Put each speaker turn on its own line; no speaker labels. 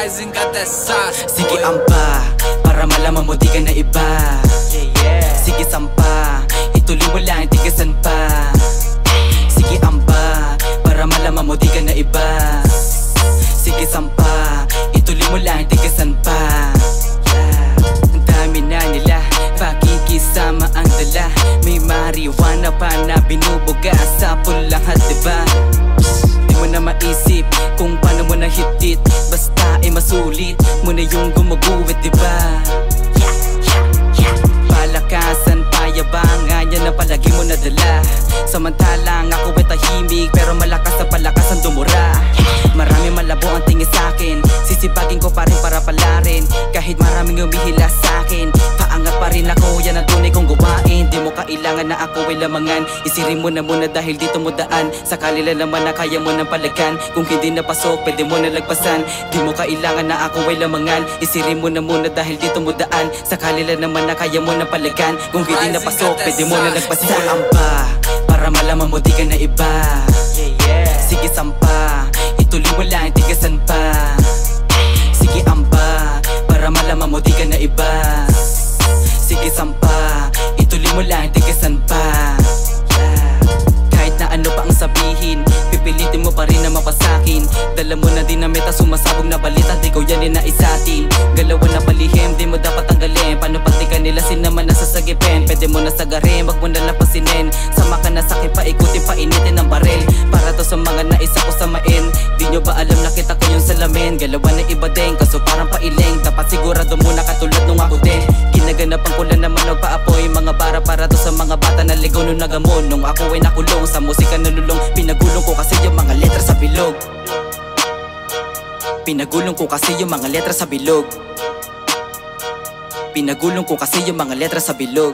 Rising got that sauce.
Sige amba, para malaman mo di ka na iba. Sige sampa, ituloy mo lang, tigasan pa. Sige amba, para malaman mo di ka na iba. Sige sampa, ituloy mo lang, tigasan pa. Ang dami na nila, pakikisama ang dala. May marijuana pa na binubuga sa lahat, diba? Di mo na maisip kung paano mo na hit-it. Basta ay masulit mo na yung gumuguwit, diba? Palakasan, payabangan, yan ang palagi mo nadala. Samantalang ako ay tahimik, pero malakas na palakasan dumura. Marami malabo ang tingin sa'kin, sisipagin ko pa rin para palarin. Kahit maraming humihila sa'kin, paangat pa rin ako, yan ang tunay kong gawain. Di mo kailangan na ako ay lamangan, isirin mo na muna dahil dito mo daan. Sakali lang naman na kaya mo ng palagan, kung hindi napasok pwede mo na lagpasan. Di mo kailangan na ako ay lamangan, isirin mo na muna dahil dito mo daan. Sakali lang naman na kaya mo ng palagan, kung hindi napasok pwede mo na lagpasan. Sige amba, para malaman mo di ka na iba. Sige sampa, ituloy mo lang, tigasan pa. Sige amba, para malaman mo di ka na iba. Sige sampa, ituloy mo lang, tigasan pa. Kahit na ano pa ang sabihin, pipilitin mo pa rin na mapasakin. Dala mo na din na meta, sumasabog na balita, di ko yan inaisatin. Galawan na palihim, di mo dapat tanggalin. Paano pati kanila sinaman na sasagipin? Pwede mo na sagarin, wag mo na lapasinin. Sama ka na sakin, paikutin, painitin ng baril. Para to sa mga naisa ko samain. Di nyo ba alam nakita ko yung salamin? Galawan na iba din, kaso parang pailing. Dapat sigurado muna katulad nung ako din. Ginaganapan ko lang naman nagpaapoy. Mga para to sa mga bata na ligaw nung nagamon. Nung ako ay nakulong, sa musika nalulong. Pinagulong ko kasi yung mga letra sa bilog. Pinagulong ko kasi yung mga letra sa bilog. Pinagulong ko kasi yung mga letra sa bilog.